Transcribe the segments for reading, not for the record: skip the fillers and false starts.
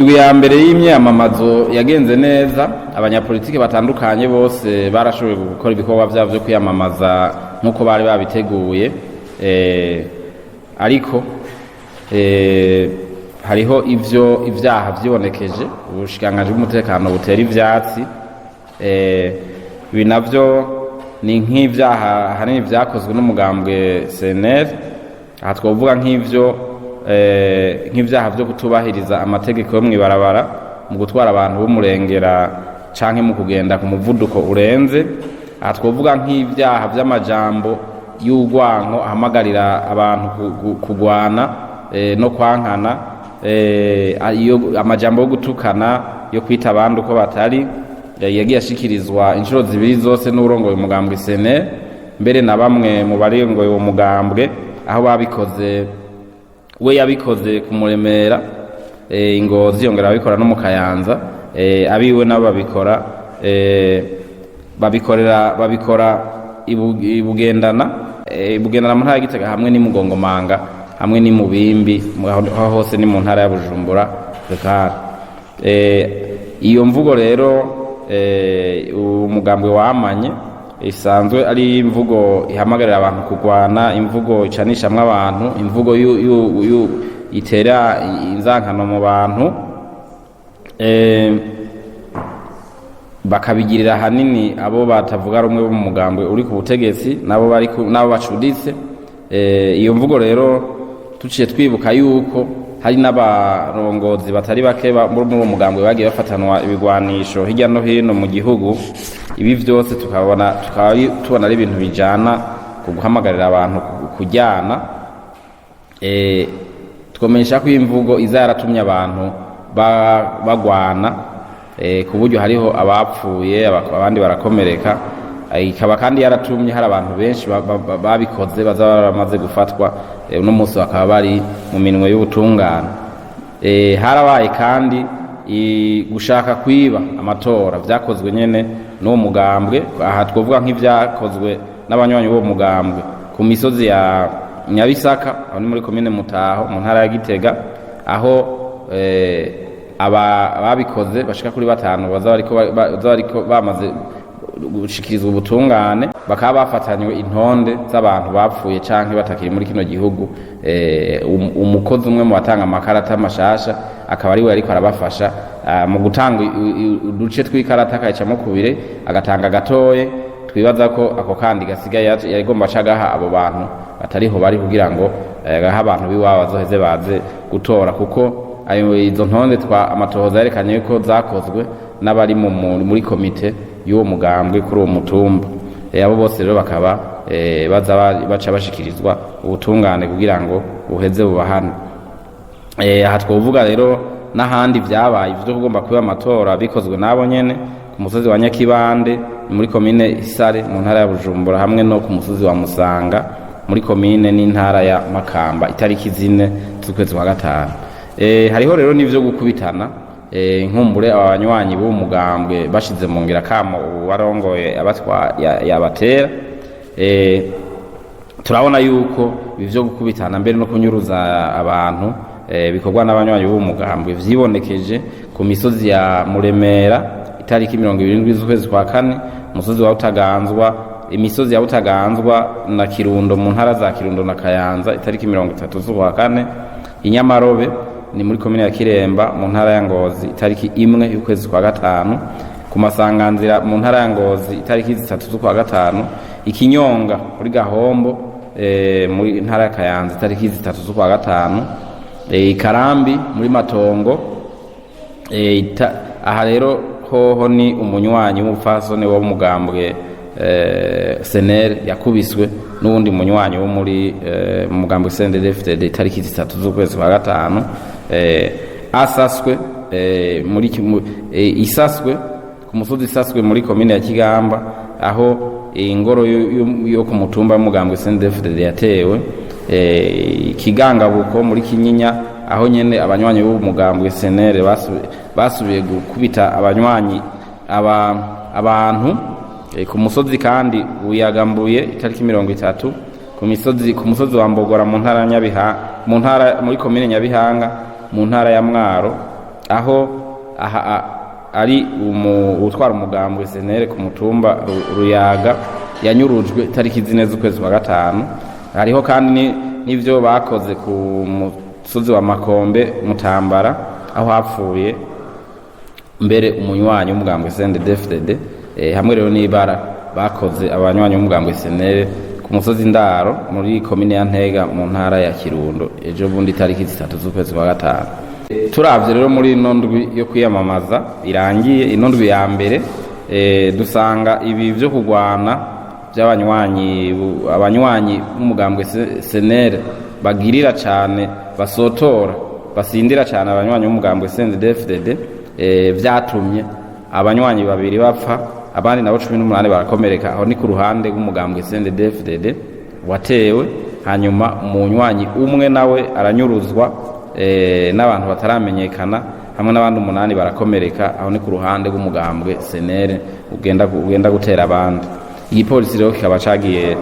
indwi ya mbere y'imyamamazo yagenze neza, abanyapolitike batandukanye bose barashoboye gukora ibikorwa vyabo vyo kwiyamamaza nk'uko bari babiteguye, ariko hariho ivyaha vyibonekeje ubushikiranganji bw'umutekano butera ivyatsi. Ibi navyo ni nk'ivyaha hanini vyakozwe n'umugambwe CNL. Aha twovuga nk'ivyaha vyo kutubahiriza amategeko yo mw'ibarabara mu gutwara abantu b'umurengera canke mu kugenda ku muvuduko urenze. Aha twovuga nk'ivyaha vy'amajambo y'urwanko ahamagarira abantu kugwana no kwankana, amajambo yo gutukana, yo kwita abandi uko batari, yagiye ashikirizwa inshuro zibiri zose n'urongoye umugambwe CNL, mbere na bamwe mu barongoye uwo mugambwe, aho babikoze we yabikoze kumuremera Ingozi, yongera abikora no mu Kayanza, abiwe nabo babikora ibugendana mu ntara ya Gitega hamwe ni Mugongomanga hamwe ni Mubimbi, aho hose ni mu ntara ya Bujumbura. Iyo mvugo rero umugambwe wamanye isanzwe ari imvugo ihamagarira abantu kugwana, imvugo icanishamwe abantu, imvugo itera inzankano mu bantu, bakabigirira hanini abo batavuga rumwe bo mu mugambwe uri ku butegetsi nabo bacuditse. Iyo mvugo rero tuciye twibuka yuko hari n'abarongozi batari bake muri uwo mugambwe bagiye bafatanwa ibigwanisho hirya no hino mu gihugu. Ibi vyose tukaba tubona ari ibintu bijana ku guhamagarira abantu kujyana. Twomesha ko imvugo iza yaratumye abantu bagwana, ku buryo hariho abapfuye abandi barakomereka, ikaba kandi yaratumye hari abantu benshi babikoze baza baramaze gufatwa, uno munsi bakaba bari mu minwe y'ubutungane. Harabaye kandi gushaka kwiba amatora vyakozwe nyene n'uwo mugambwe. Aha twovuga nk'ivyakozwe n'abanywanyi b'uwo mugambwe ku misozi ya Nyabisaka, aho ni muri komine Mutaho mu ntara ya Gitega, aho ababikoze bashika kuri 5 baza bariko bamaze gushikirizwa ubutungane, bakaba bafatanywe intonde z'abantu bapfuye canke batakiri muri kino gihugu. Umukozi umwe mu batanga amakarata mashasha akaba ari we ariko arabafasha mu gutanga uduce tw'ikarata, akayicamo kubire agatanga gatoye. Twibaza ko ako kandi gasigaye yagomba cagaha abo bantu batariho bari kugira ngo gaha abantu biwabo bazoheze baze gutora, kuko izo ntonde amatohoza yerekanye yuko zakozwe n'abari muri komite y'uwo mugambwe kuri uwo mutumba. Abo bose rero bakaba baca bashikirizwa ubutungane kugira ngo buheze bubahane. Aha twovuga rero n'ahandi vyabaye ivyo kugomba kuba amatora bikozwe nabo nyene ku musozi wa Nyakibande muri komine Isare mu ntara ya Bujumbura, hamwe no ku musozi wa Musanga muri komine n'intara ya Makamba itariki 4 z'ukwezi kwa gatanu. Hariho rero n'ivyo gukubitana, nkumbure abanywanyi b'uwo mugambwe bashize mu ngira kamo warongoye yabatera. Turabona yuko ivyo gukubitana mbere no kunyuruza abantu bikorwa n'abanywanyi b'uwo mugambwe vyibonekeje ku misozi ya Muremera itariki 27 z'ukwezi kwa kane, umusozi wa Butaganzwa, imisozi ya Butaganzwa na Kirundo mu ntara za Kirundo na Kayanza itariki 30 z'ukwa kane, Inyamarobe ni muri komine ya Kiremba mu ntara ya Ngozi itariki 1 y'ukwezi kwa gatanu, ku Masanganzira mu ntara ya Ngozi itariki 3 z'ukwa gatanu, Ikinyonga muri Gahombo muri ntara ya Kayanza itariki 3 z'ukwa gatanu, Ikarambi muri Matongo. Aha rero hoho ni umunywanyi w'umupfasoni wo mugambwe CNL yakubiswe n'uwundi munywanyi wo muri mugambwe CNDD-FDD itariki 3 z'ukwezi kwa gatanu, asaswe isaswe ku musozi Isaswe muri komine ya Kigamba, aho ingoro yo ku mutumba w'umugambwe CNDD-FDD yatewe. Kigangabuko muri Kinyinya, aho nyene abanywanyi b'umugambwe CNL basubiye gukubita abanywanyi abantu ku musozi kandi uyagambuye itariki 30 ku musozi wa Mbogora mu ntara muri komine Nyabihanga mu ntara ya Mwaro, aho ari utwara umugambwe senere ku mutumba Ruyaga yanyurujwe itariki 4 z'ukwezi kwa gatanu. Hariho kandi n'ivyo bakoze ku musozi wa Makombe Mutambara aho hapfuye mbere umunywanyi w'umugambwe CNDD-FDD, hamwe rero n'ibara bakoze abanywanyi w'umugambwe senere ku musozi Ndaro muri komine ya Ntega mu ntara ya Kirundo ejo bundi itariki 3 z'ukwezi kwa gatanu. Turavye rero muri ino ndwi yo kwiyamamaza irangiye, ino ndwi ya mbere dusanga ibi vyo kugwana abanywanyi b'umugambwe senere bagirira cane, basotora basindira cane abanywanyi b'umugambwe CNDD-FDD, vyatumye abanywanyi babiri bapfa, abandi nabo 18 barakomereka. Aho ni ku ruhande rw'umugambwe CNDD-FDD watewe, hanyuma umunywanyi umwe nawe aranyuruzwa n'abantu bataramenyekana, hamwe n'abandi 8 barakomereka. Aho ni ku ruhande rw'umugambwe senere ugenda gutera abandi. Igipolisi rero kikaba cagiye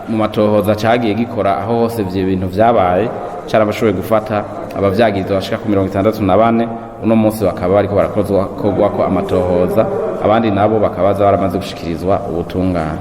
mu matohoza cagiye gikora aho hose ivyo bintu vyabaye, carabashoboye gufata abavyagirizwa bashika ku 64. Uno munsi bakaba bariko barakozwa ko amatohoza, abandi nabo bakabaza baramaze gushikirizwa ubutungane.